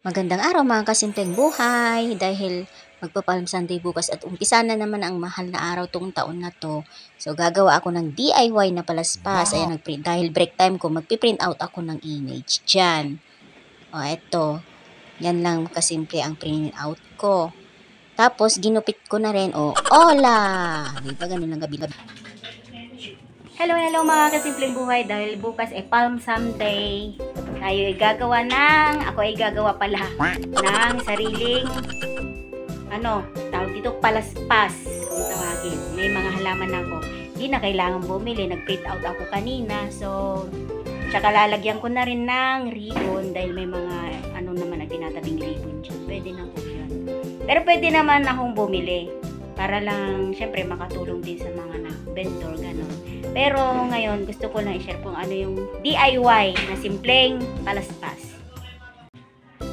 Magandang araw mga kasimpleng buhay dahil magpa-Palm Sunday bukas at umpisa na naman ang mahal na araw tong taon na to. So gagawa ako ng DIY na palaspas. Ayan, dahil break time ko, magpiprint out ako ng image dyan. O eto, yan lang kasimple ang print out ko. Tapos ginupit ko na rin, hola! Diba ganun lang gabi-gabi. Hello mga kasimpleng buhay dahil bukas ay Palm Sunday. Tayo ay gagawa ako ay gagawa pala ng sariling tawag dito palaspas kung tawagin. May mga halaman ako. Hindi na kailangan bumili, nag-print out ako kanina. So, tsaka lalagyan ko na rin ng ribbon dahil may mga naman ang tinatabing ribbon dyan. Pwede na po yun. Pero pwede naman akong bumili para lang syempre makatulong din sa mga vendor, gano'n. Pero ngayon, gusto ko lang i-share kung ano yung DIY na simpleng palaspas.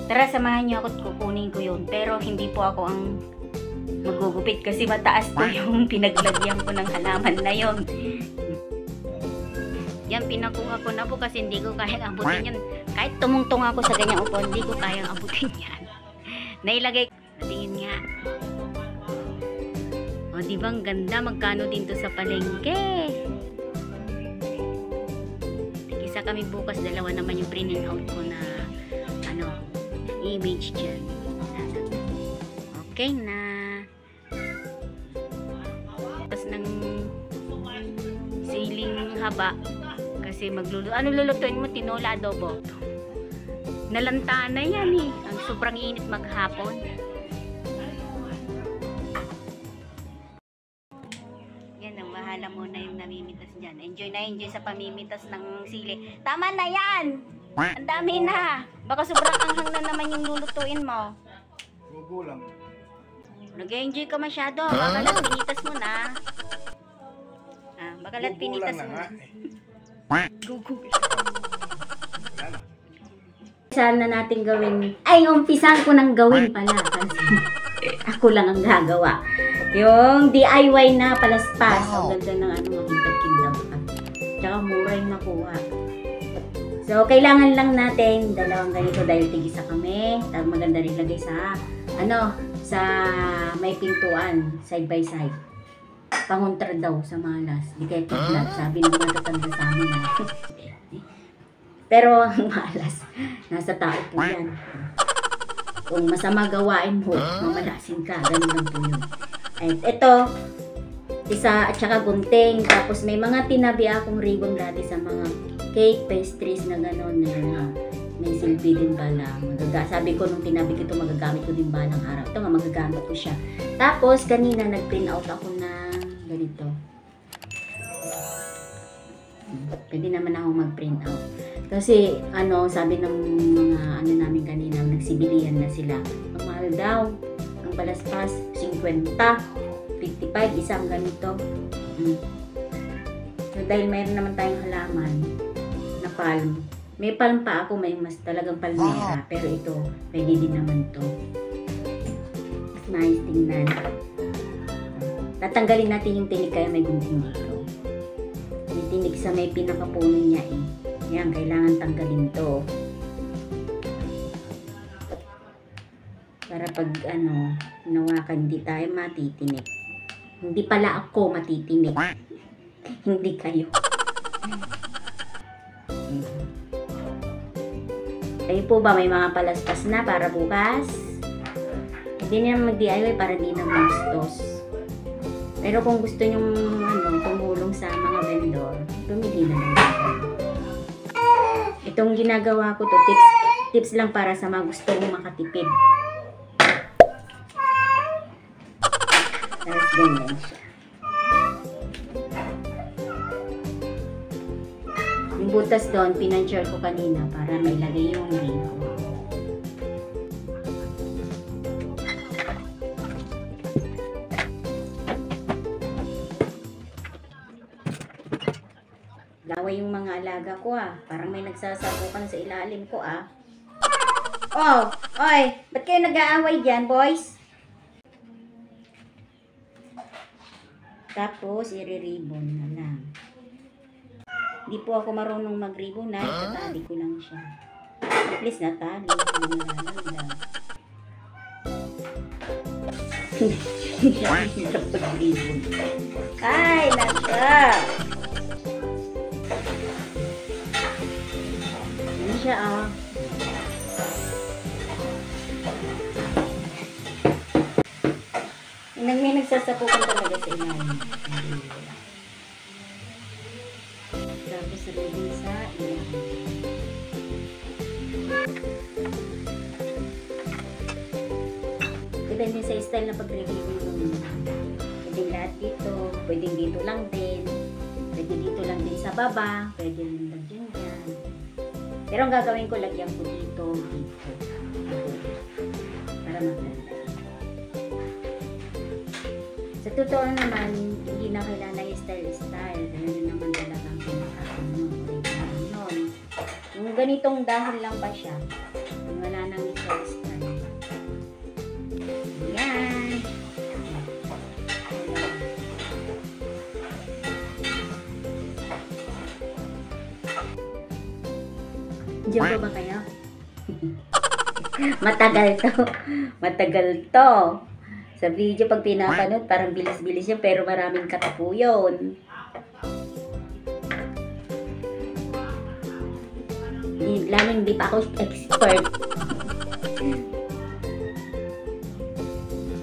Tara, samahan niyo ako at kukunin ko yun. Pero hindi po ako ang magugupit kasi mataas po yung pinaglagyan ko ng halaman na yun. Yan, pinakuha ko na po kasi hindi ko kayang abutin yan. Kahit tumungtong ako sa ganyang upo, hindi ko kayang abutin yan. Nailagay ko. Tingin nga. O, diba ang ganda? Magkano din to sa palengke? Isa kami bukas, dalawa naman yung printing out ko na image dyan. Okay na. Tapos ng siling haba kasi lulutuin mo? Tinola, adobo. Nalanta na yan eh. Ang sobrang init maghapon. Yan ang bahala mo na yung namimitas dyan. Enjoy sa pamimitas ng sili. Tama na yan! Ang dami na. Baka sobrang anghang na naman yung lulutuin mo. Gugulang. Nag-enjoy ka masyado. Bakalat pinitas mo na. Bakalat pinitas mo na. Gugulang. Umpisahan na natin gawin. Ay, umpisahan ko nang gawin pala. Kasi ako lang ang gagawa. Yung DIY na palaspas. Ang ganda ng makitag-kindaw ka. Tsaka mura yung nakuha. So, kailangan lang natin dalawang ganito dahil tigisa kami. Tapos maganda rin lagay sa sa may pintuan, side by side. Pangontra daw sa malas. Di kaya kidlat. Sabi ng mga tatanda sa amin na. Pero ang malas, nasa tao po yan. Kung masama gawain mo, mamalasin ka. Ganun lang po yun. At ito, isa at saka gunting. Tapos may mga tinabi akong ribbon dati sa mga cake, pastries na gano'n na may silbi din pala. Sabi ko nung tinabi ko ito, magagamit ko din ba ng araw. Ito nga, magagamit ko siya. Tapos kanina nag-print out ako na ganito. Pwede naman ako mag-print out. Kasi sabi ng mga namin kanina, nagsibilihan na sila. Ang mahal daw, ang palaspas, 50, 55, isang ganito. So dahil mayroon naman tayong halaman na palm. May palm pa ako, may mas talagang palmera. Pero ito, pwede din naman to. Mas nice tingnan. Tatanggalin natin yung tinik kaya may gunting dito. May tinik sa may pinakapuno niya eh. Yan, kailangan tanggalin to. Para pag nawakan, hindi tayo matitinik. Hindi pala ako matitinik. Hindi kayo. Kayo po ba may mga palaspas na para bukas? Hindi naman mag-DIY para di na mastos. Pero kung gusto nyong tumulong sa mga vendor, tumili na lang. Itong ginagawa ko to, tips lang para sa mga gusto mong makatipid. Tapos ganyan siya. Yung butas doon, pinansyal ko kanina para may lagay yung ribbon. Laway yung mga alaga ko Parang may nagsasabukan sa ilalim ko Oy, ba't kayo nag-aaway dyan, boys? Tapos, i-ribbon na lang. Hindi po ako marunong mag-ribbon itatali ko lang siya. Please na tali. Hirap pag-ribbon. Ay, naka! Ano siya, ah? May nagsasapukan talaga sa ilalim. Tapos ribbon sa ilalim. Depende sa style na pag-review mo. Pwedeng lahat dito, pwedeng dito lang din, pwede dito lang din sa baba, pwede rin lang dyan dyan. Pero ang gagawin ko, lagyan ko dito, para maganda. Sa totoo naman, hindi na kailangan yung style-style. Ganun naman talagang pinakasin nun. Yung ganitong dahil lang pa siya, wala nang style-style. Ayan. Diyan pa ba kayo? Matagal to. Matagal to. Sa video pag pinapanood, parang bilis-bilis yun, pero maraming katapo yun. Lalo hindi pa ako expert.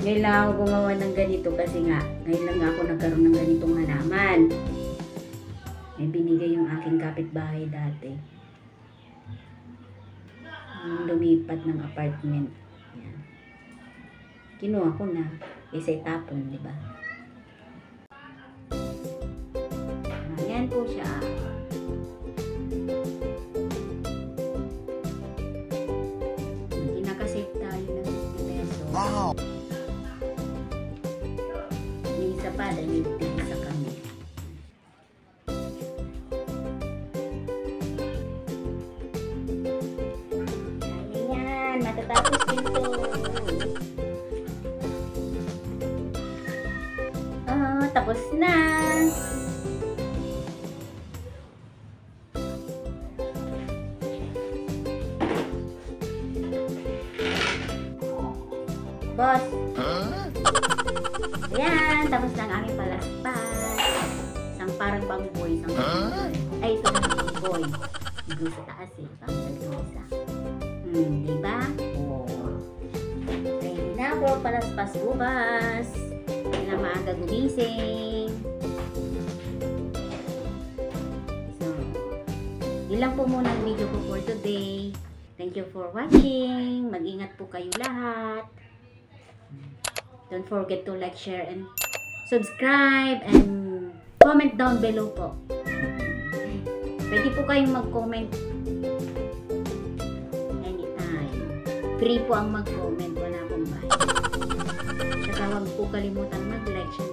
Ngayon lang ako gumawa ng ganito kasi nga, ngayon lang ako nagkaroon ng ganitong halaman. May binigay yung aking kapitbahay dati. Lumipat ng apartment. Yan. Kinuha ko na. Isa itapon, di ba? Ayan po siya. Kinakasave tayo ng 50 pesos. Wow! Yung isa pa, dahil isa kami. Ayan, matatapos din to. Tapos na. Boss. Ayan, tapos na ang aming palaspas. Isang parang bangboy. Ay, ito na bangboy. Hindi sa taas eh. Panggal yung isa. Diba? Oh. Ready na po, palaspas bukas. Na maaga gumising. So, yun lang po muna ang video ko for today. Thank you for watching. Mag-ingat po kayo lahat. Don't forget to like, share, and subscribe, and comment down below po. Pwede po kayong mag-comment anytime. Free po ang mag-comment. Wala pong bayad. Huwag po kalimutan mag-like, share,